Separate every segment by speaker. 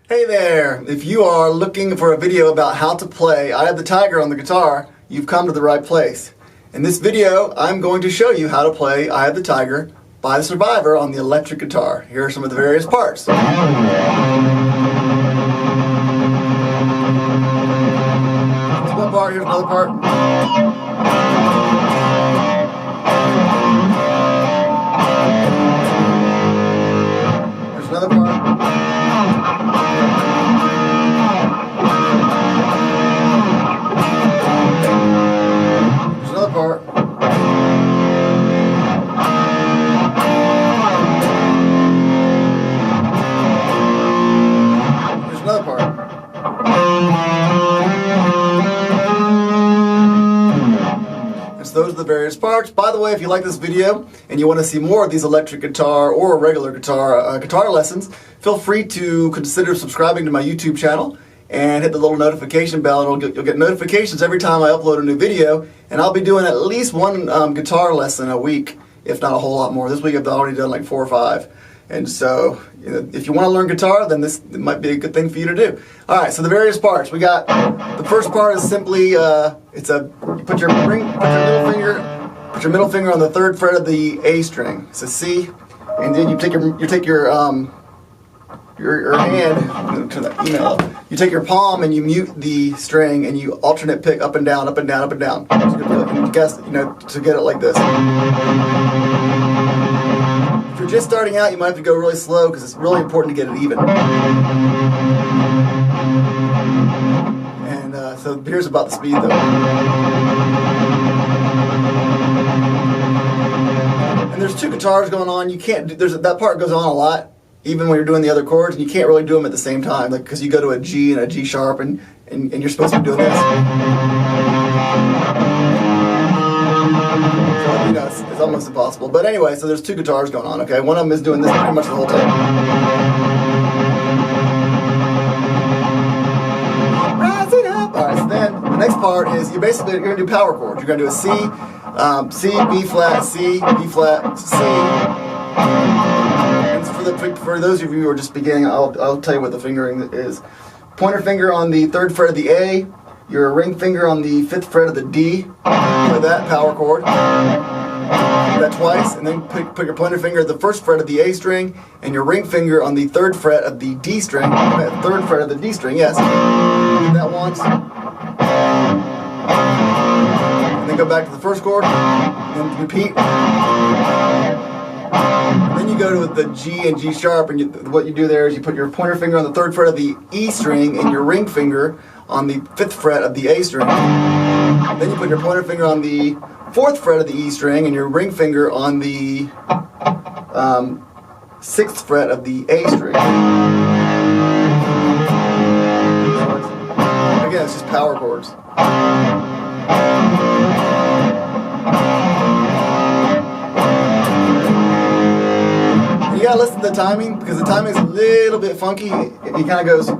Speaker 1: Hey there! If you are looking for a video about how to play Eye of the Tiger on the guitar, you've come to the right place. In this video, I'm going to show you how to play Eye of the Tiger by the Survivor on the electric guitar. Here are some of the various parts. Here's one part, here's another part. Here's another part. Part. Here's another part. So those are the various parts. By the way, if you like this video and you want to see more of these electric guitar or regular guitar guitar lessons, feel free to consider subscribing to my YouTube channel and hit the little notification bell, and you'll get notifications every time I upload a new video. And I'll be doing at least one guitar lesson a week, if not a whole lot more. This week I've already done like 4 or 5. And so, if you want to learn guitar, then this might be a good thing for you to do. Alright, so the various parts. We got, the first part is simply, you put your middle finger on the 3rd fret of the A string. It's a C, and then you take your hand, I'm going to turn that email up. You take your palm and you mute the string and you alternate pick up and down, up and down, up and down. You guess, to get it like this. If you're just starting out, you might have to go really slow because it's really important to get it even. And so here's about the speed though. And there's 2 guitars going on. You can't. That part goes on a lot, even when you're doing the other chords, and you can't really do them at the same time, like because you go to a G and a G sharp, and you're supposed to be doing this. So, it's almost impossible. But anyway, so there's 2 guitars going on. Okay, one of them is doing this pretty much the whole time. Rising up. All right. So then the next part is you're going to do power chords. You're going to do a C, C, B flat, C, B flat, C. For those of you who are just beginning, I'll tell you what the fingering is. Pointer finger on the 3rd fret of the A, your ring finger on the 5th fret of the D, play that power chord. Do that twice, and then put your pointer finger at the 1st fret of the A string, and your ring finger on the 3rd fret of the D string, 3rd fret of the D string, yes. Do that once. And then go back to the 1st chord, and repeat. Then you go to the G and G sharp, and what you do there is you put your pointer finger on the 3rd fret of the E string and your ring finger on the 5th fret of the A string. Then you put your pointer finger on the 4th fret of the E string and your ring finger on the 6th fret of the A string. Again, it's just power chords. You gotta listen to the timing, because the timing is a little bit funky. It kind of goes. Then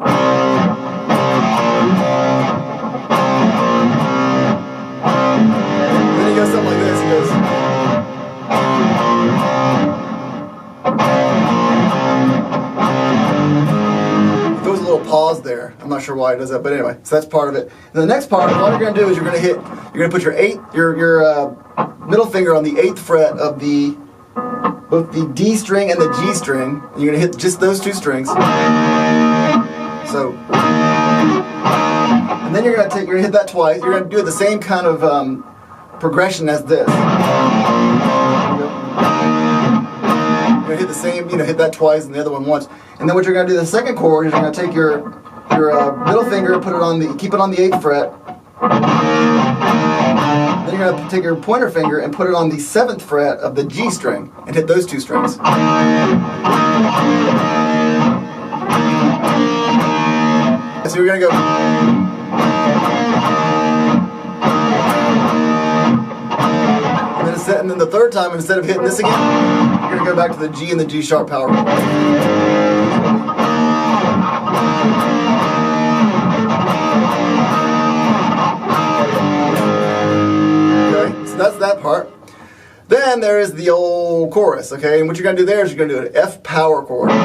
Speaker 1: he goes something like this. He goes. Throws a little pause there. I'm not sure why he does that, but anyway, so that's part of it. And the next part, what you're gonna do is you're gonna put your middle finger on the 8th fret of both the D string and the G string, and you're going to hit just those 2 strings. So, and then you're going to hit that twice. You're going to do the same kind of progression as this. You're going to hit the same, hit that twice and the other one once. And then what you're going to do the second chord is you're going to take your middle finger, keep it on the 8th fret. Then you're going to take your pointer finger and put it on the 7th fret of the G string and hit those 2 strings. So you're going to go. And then the 3rd time, instead of hitting this again, you're going to go back to the G and the G sharp power chord. That's that part. Then there is the old chorus, okay? And what you're going to do there is you're going to do an F power chord, which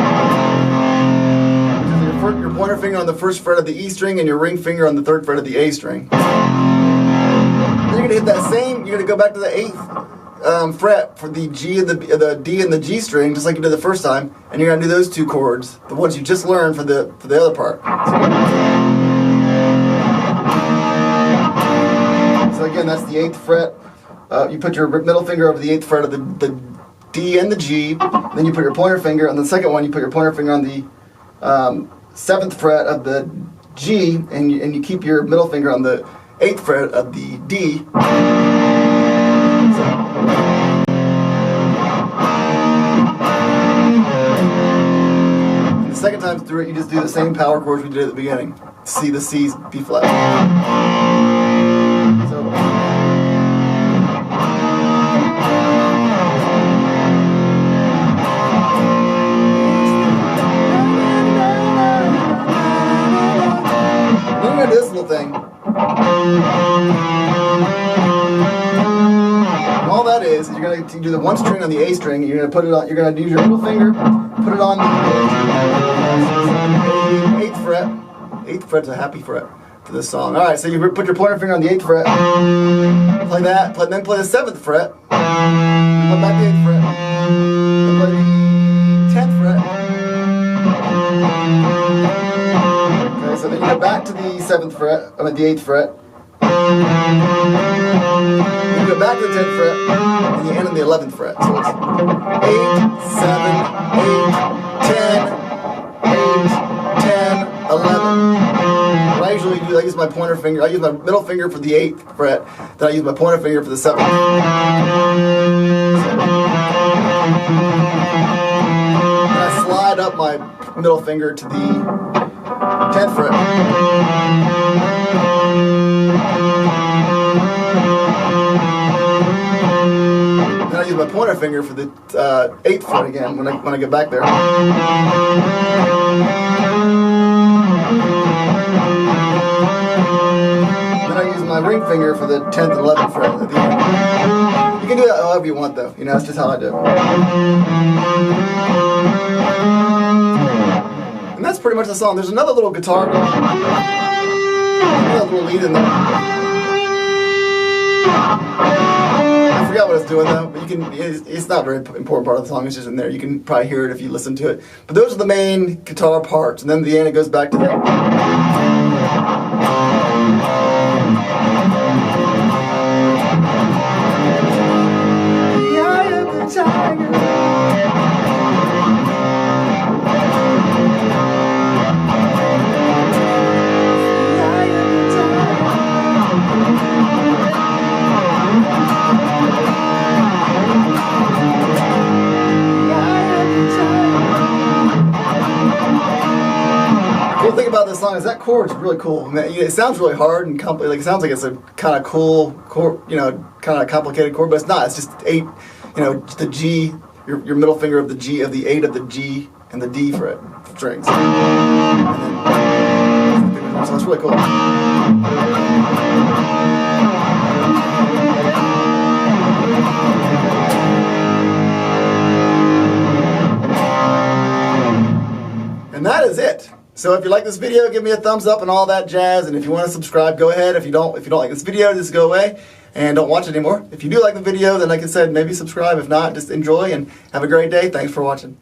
Speaker 1: is your your pointer finger on the first fret of the E string and your ring finger on the third fret of the A string. Then you're gonna hit that same. You're gonna go back to the 8th fret for the G and the D and the G string, just like you did the first time, and you're gonna do those 2 chords, the ones you just learned for the other part. So again, that's the 8th fret. You put your middle finger over the 8th fret of the D and the G. Then you put your pointer finger on the second one. You put your pointer finger on the 7th fret of the G, and you keep your middle finger on the 8th fret of the D. And the second time through it, you just do the same power chords we did at the beginning. C, the C's, B flat. So. Then you're gonna do this little thing. And all that is you're gonna do the 1 string on the A string. You're gonna put it on. You're gonna use your middle finger, put it on the 8th fret. 8th fret's a happy fret for this song. All right, so you put your pointer finger on the 8th fret. Play that. Then play the 7th fret. Play back the 8th fret. Then play the 10th fret. Okay, so then you go back to the 7th fret. I mean the 8th fret. You go back to the 10th fret, and you end on the 11th fret. So it's 8, 7, 8, 10, 8, 10, 11. What I usually do, I use my pointer finger. I use my middle finger for the 8th fret. Then I use my pointer finger for the 7th. And I slide up my middle finger to the 10th fret. Then I use my pointer finger for the 8th fret again when I get back there. Then I use my ring finger for the 10th and 11th fret at the end. You can do that however you want, though. You know, that's just how I do it. And that's pretty much the song. There's another little guitar, another little lead in there. I forgot what it's doing though, but you can. It's not a very important part of the song. It's just in there. You can probably hear it if you listen to it. But those are the main guitar parts, and then at the end it goes back to that. The eye of the tiger. The cool thing about this song is that chord is really cool. I mean, it sounds really hard and like it sounds like it's a kind of cool chord, kind of complicated chord, but it's not. It's just 8, just the G, your middle finger of the G of the 8 of the G and the D fret strings. So it's really cool. And that is it. So if you like this video, give me a thumbs up and all that jazz. And if you want to subscribe, go ahead. If you don't like this video, just go away and don't watch it anymore. If you do like the video, then like I said, maybe subscribe. If not, just enjoy and have a great day. Thanks for watching.